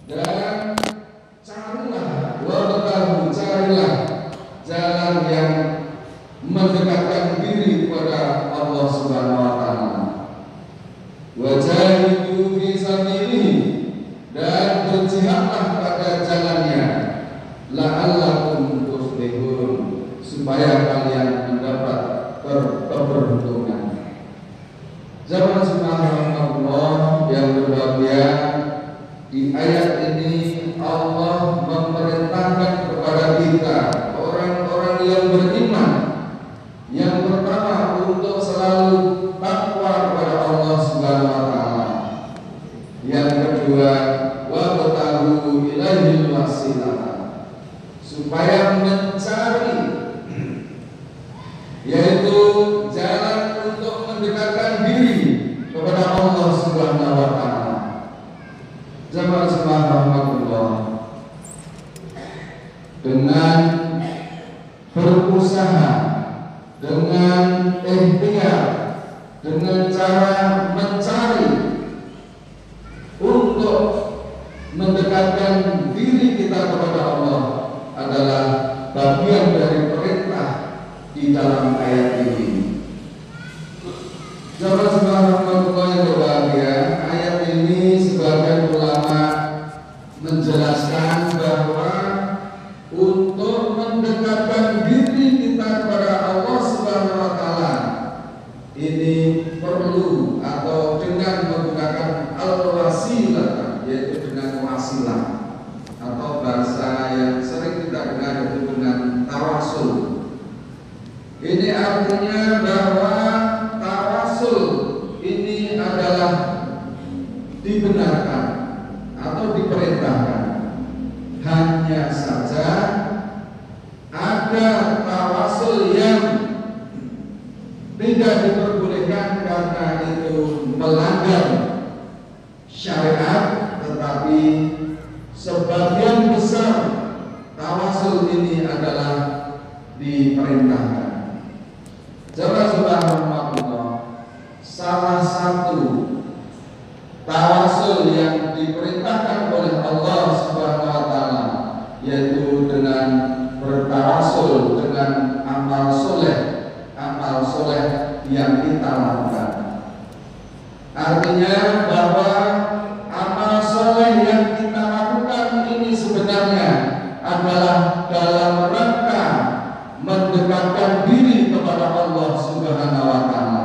dan carilah jalan yang mendekatkan diri kepada Allah Subhanahu wa taala. Wajahidu fi sabilihi, dan berjihadlah pada jalannya, la'allakum tuflihun, supaya kalian mendapat keberuntungan. Jamaah subhanallah yang berbahagia, di ayat ini Allah memerintahkan kepada kita orang-orang yang beriman, yang pertama untuk selalu takwa kepada Allah Subhanahu wa taala. Yang kedua, wabtaghu ilaihil wasilah, supaya mencari, yaitu jalan untuk mendekatkan diri kepada Allah Subhanahu wa taala. Jamaah subhanallah, dengan berusaha, dengan ikhtiar, dengan cara mencari untuk mendekatkan diri kita kepada Allah adalah bagian dari perintah di dalam ayat ini. Jamaah subhanallah yang berbahagia, ayat ini sebagian ulama menjelaskan bahwa untuk mendekatkan diri kita kepada Allah Subhanahu wa taala ini perlu atau dengan menggunakan al-wasilah, yaitu dengan wasilah, atau bahasa yang sering kita dengar itu dengan tawasul. Ini artinya bahwa tawasul ini adalah dibenarkan atau diperintahkan. Hanya saja ada tawasul yang tidak diperbolehkan karena itu melanggar syariat, tetapi sebagian besar tawasul ini adalah diperintahkan. Jamaah subhanallah, salah satu tawasul yang diperintahkan oleh Allah Subhanahu wa taala yaitu dengan bertawasul dengan amal soleh yang kita lakukan. Artinya bahwa amal soleh yang kita lakukan ini sebenarnya adalah dalam rangka mendekatkan diri kepada Allah Subhanahu wa taala.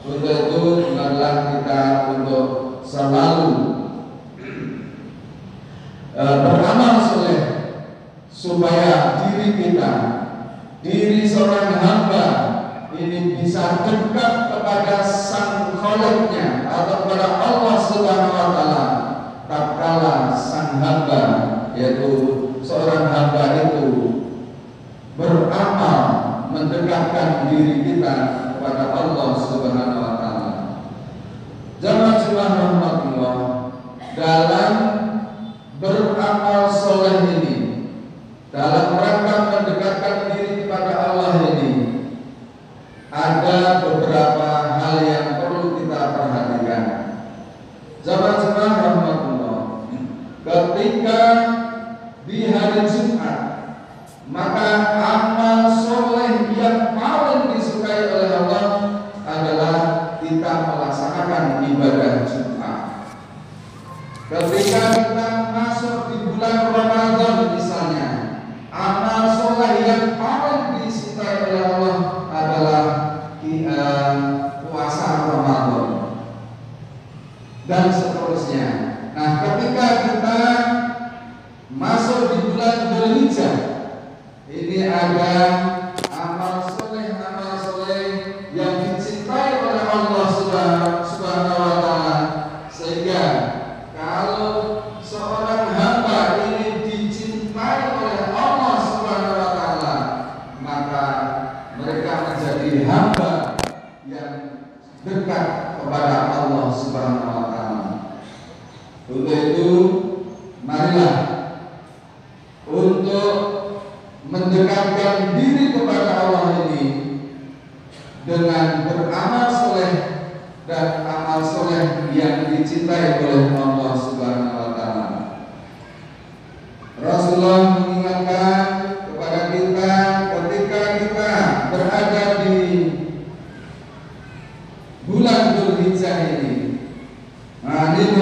Untuk itu marilah kita untuk selalu beramal soleh supaya diri seorang hamba ini bisa dekat kepada sang Khaliqnya atau kepada Allah Subhanahu wa taala. Tatkala sang hamba, yaitu seorang hamba itu beramal mendekatkan diri kita kepada Allah Subhanahu wa taala. Jamaah subhanallah, dalam beramal soleh ini, dalam rangka mendekatkan diri kepada Allah ini, ada beberapa hal yang perlu kita perhatikan. Jamaah subhanallah, ketika di hari Jumat, maka amal soleh yang paling disukai oleh Allah adalah kita melaksanakan ibadah Jumat. Ketika kita masuk di bulan Ramadan misalnya, amal soleh yang paling disukai oleh Allah adalah puasa Ramadan dan seterusnya. Nah, ketika kita masuk di bulan Dzulhijjah, ini ada amal soleh yang dicintai oleh Allah Subhanahu wa taala, sehingga kalau seorang hamba ini dicintai oleh Allah Subhanahu wa taala, maka mereka menjadi hamba yang dekat kepada Allah Subhanahu wa taala. Untuk itu marilah untuk mendekatkan diri kepada Allah ini dengan beramal soleh dan amal soleh yang dicintai oleh Allah Subhanahu wa taala.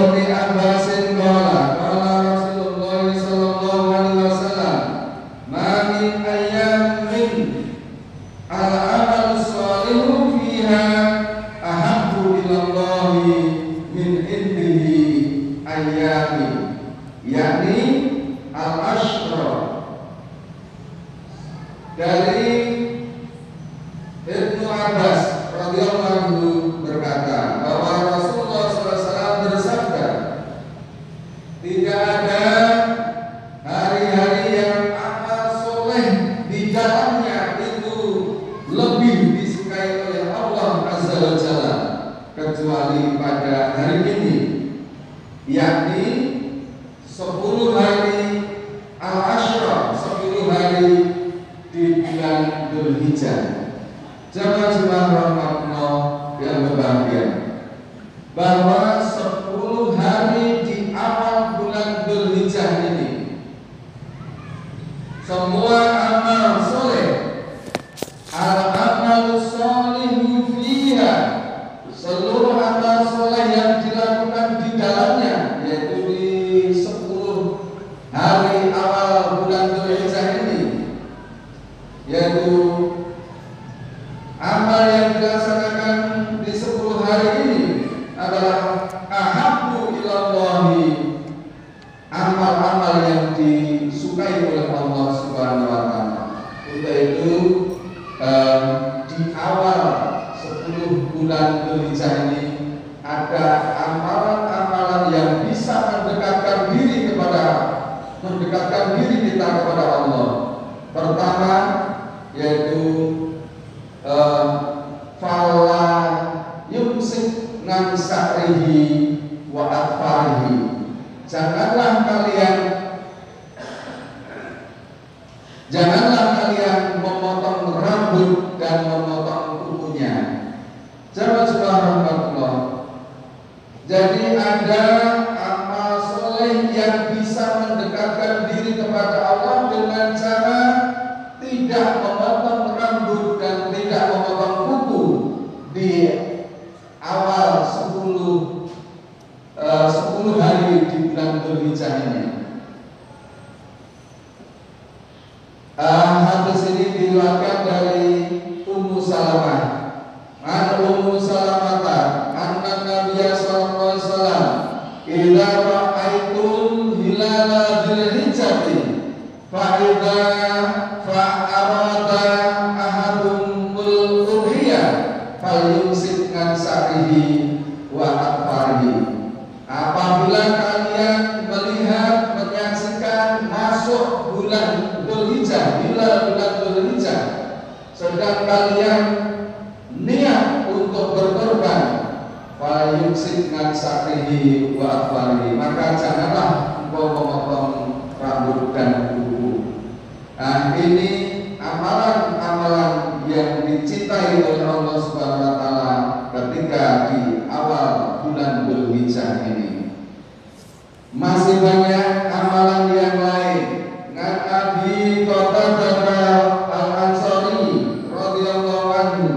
Ibni Abbasin qala Rasulullah sallallahu alaihi wasallam ma min ayyamin al-amal shalihu fiha ahabbu ilallahi min indihi ayyami, yakni al-ashra. Dari Ibnu Abbas radhiyallahu anhu berkata bahwa Rasulullah SAW bersabda, tidak ada hari-hari yang amal soleh di dalamnya itu lebih disukai oleh Allah Azza wa Jalla kecuali pada hari ini, yakni 10 hari al-ashra, 10 hari di bulan Dzulhijjah. Jemaah rahmatullah yang berbahagia, bahwa 10 hari di awal bulan Dzulhijjah ini semua amal soleh, al-amal sholihu fiha, seluruh amal soleh yang dilakukan di dalamnya, yaitu di 10 hari awal bulan Dzulhijjah ini, yaitu amal yang dilaksanakan di 10 hari ini adalah ahabbu ilallahi, amal-amal yang disukai oleh Allah Subhanahu wa taala. Itu di awal 10 bulan Dzulhijjah ini ada amalan-amalan yang bisa mendekatkan diri kita kepada Allah. Pertama yaitu fala yumsik ngan sa'rihi wa atfarihi, janganlah kalian memotong rambut dan memotong kukunya. Jemaah rahmatullah, jadi ada amal soleh yang bisa mendekatkan diri kepada Allah dengan cara tidak memotong rambut dan tidak memotong kuku di awal 10 hari di bulan Dzulhijjah ini. Hadis ini diriwayatkan dari Ummu Salamah. Ummu Salamah anna Nabiy sallallahu alaihi wasallam idza ra'aitum hilala Dzulhijjah fa idza fa'arada ahadumul udhiyah falyumsik an sa'rihi wa atfarihi. Apabila kalian melihat, menyaksikan masuk bulan Dzulhijjah, sedang kalian niat untuk berkorban, falyumsik an sa'rihi wa atfarihi, maka janganlah engkau memotong rambut dan kuku. Nah, ini amalan-amalan yang dicintai oleh Allah Subhanahu wa taala ketika di awal bulan Dzulhijjah ini. Masih banyak amalan yang lain. Ngan Abi Qatadah Al-Ansari radhiyallahu anhu,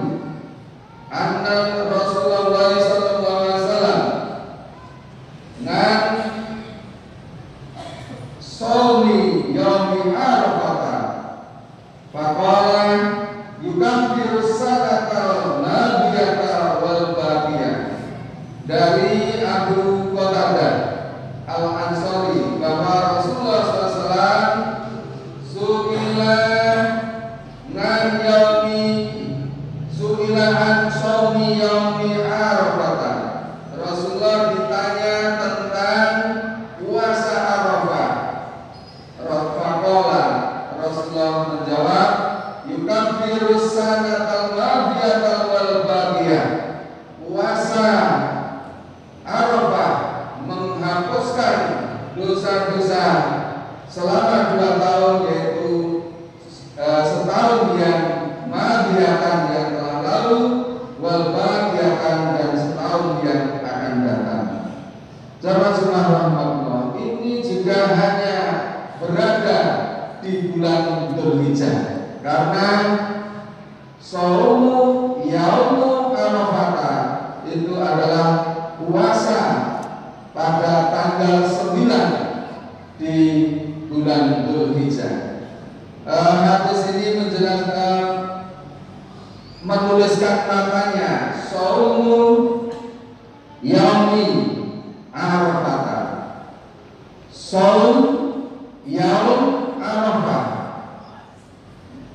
anna Rasulullah sallallahu alaihi wasallam ngan shaumi yaumi Arafah faqala yukaffiru sanatal madiyata wal baqiyah. Dari Abu Qatadah Al-Ansari bahwa Rasulullah SAW su'ilan shaumi yaumi Arafah. Rasulullah ditanya tentang puasa Arafah. Faqala, Rasulullah menjawab, yukaffiru sanatal madiyata wal baqiyah. Puasa Arafah menghapuskan dosa-dosa selama 2 tahun, yaitu setahun yang madiyatan yang telah lalu, wal baqiyatan dan setahun yang akan datang. Jemaah rahmatullah, ini juga hanya berada di bulan Dzulhijjah, karena shaumu yaumu Arafah itu adalah puasa pada tanggal 9 di bulan Dzulhijjah. Hadis ini menjelaskan, menuliskan namanya Shaumu Yaumi Arafah. Shaum Yaum Arafah.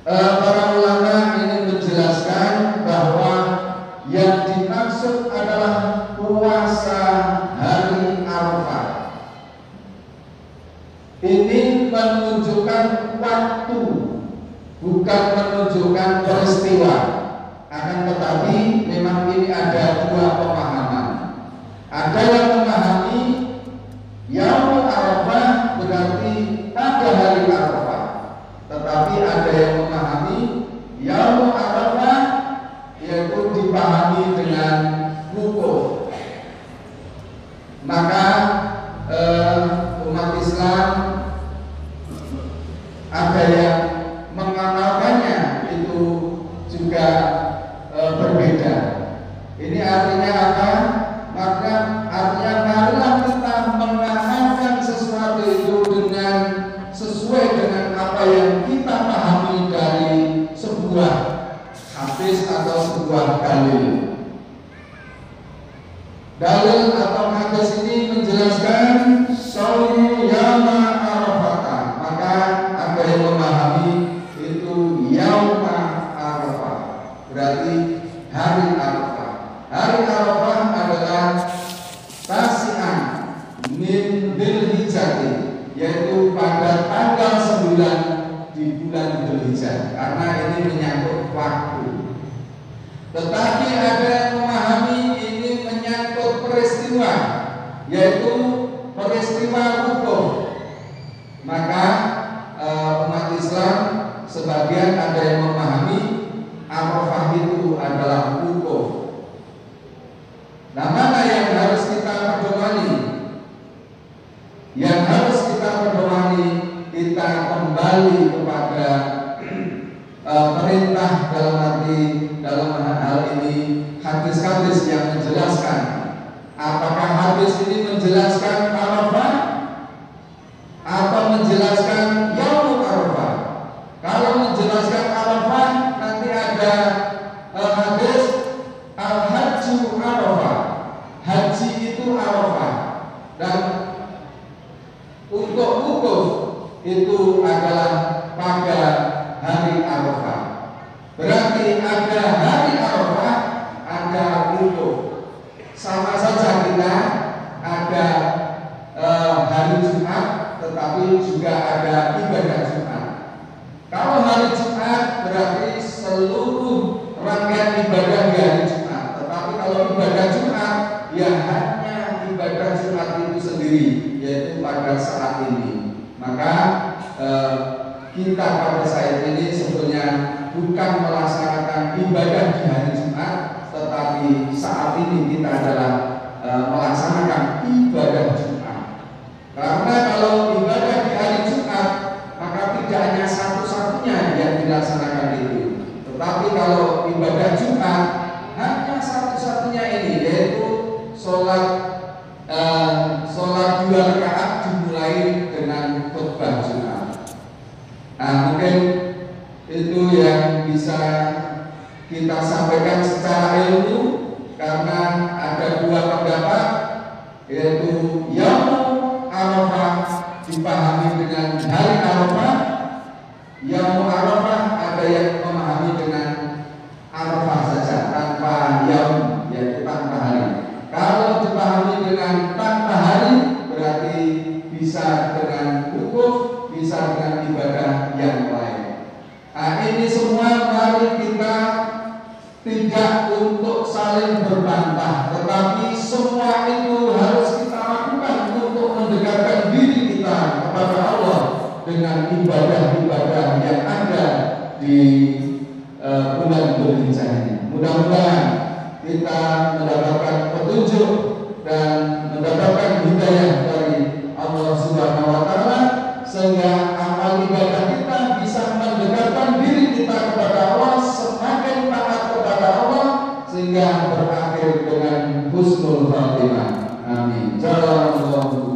Para ulama ini menjelaskan bahwa yang dimaksud adalah puasa hari Arafah. Ini menunjukkan waktu, bukan menunjukkan peristiwa. Akan tetapi memang ini ada dua pemahaman. Ada yang memahami Yaum Arafah berarti pada hari Arafah, tetapi ada yang memahami Yaum Arafah yaitu dipahami dengan wukuf. Maka umat Islam ada yang mengamalkannya itu juga berbeda. Ini artinya apa? Maka artinya marilah kita mengamalkan sesuatu itu dengan sesuai dengan apa yang kita pahami dari sebuah hadis atau sebuah dalil. Dalil atau hadis ini menjelaskan Shaumu Yauma Arafah. Maka ada yang memahami itu Yauma Arafah berarti hari Arafah. Hari Arafah adalah tasi'an min Dzulhijjah, yaitu pada tanggal 9 di bulan Dzulhijjah, karena ini menyangkut waktu. Tetapi ada yang memahami ini menyangkut peristiwa, yaitu peristiwa wukuf. Maka umat Islam sebagian ada yang memahami Arafah itu adalah wukuf. Nah, mana yang harus kita pedomani? Yang harus kita pedomani, kita kembali kepada perintah dalam hal ini hadis-hadis yang menjelaskan. Apakah hadis ini menjelaskan Arafah atau menjelaskan Yaum Arafah? Kalau menjelaskan Arafah, nanti ada hadis Al-Hajju Arafah. Haji itu Arafah. Dan untuk wukuf itu adalah pada hari Arafah. Berarti ada hari Arafah, ada wukuf. Sama saja kita ada hari Jumat, tetapi juga ada ibadah Jumat. Kalau hari Jumat berarti seluruh rangkaian ibadah di hari Jumat. Tetapi kalau ibadah Jumat, ya hanya ibadah Jumat itu sendiri, yaitu pada saat ini. Maka kita pada saat ini sebetulnya bukan melaksanakan ibadah di hari Jumat, tetapi saat ini kita adalah melaksanakan ibadah Jumat. Karena kalau ibadah di hari Jumat, maka tidak hanya satu-satunya yang dilaksanakan itu. Tetapi kalau ibadah Jumat, hanya satu-satunya ini, yaitu sholat 2 rakaat dimulai dengan khutbah Jumat. Nah, mungkin itu yang bisa kita sampaikan secara ilmu, karena ada dua pendapat, yaitu Yaum Arafah dipahami dengan hari Arafah. Yaum Arafah ada yang memahami dengan Arafah saja tanpa yaum, yaitu tanpa hari. Kalau dipahami dengan tanpa hari, berarti bisa dengan wukuf, bisa dengan ibadah yang lain. Nah, ini semua mari kita tidak untuk saling berbantah, tetapi semua itu harus kita lakukan untuk mendekatkan diri kita kepada Allah dengan ibadah-ibadah yang ada di bulan Dzulhijjah ini. Mudah-mudahan kita mendapatkan petunjuk dan mendapatkan hidayah dari Allah Subhanahu wa Ta'ala, sehingga amal ibadah kita bisa mendekatkan diri kita kepada Allah, semakin taat kepada Allah, sehingga berakhir dengan husnul khatimah. Amin. Jazakallahu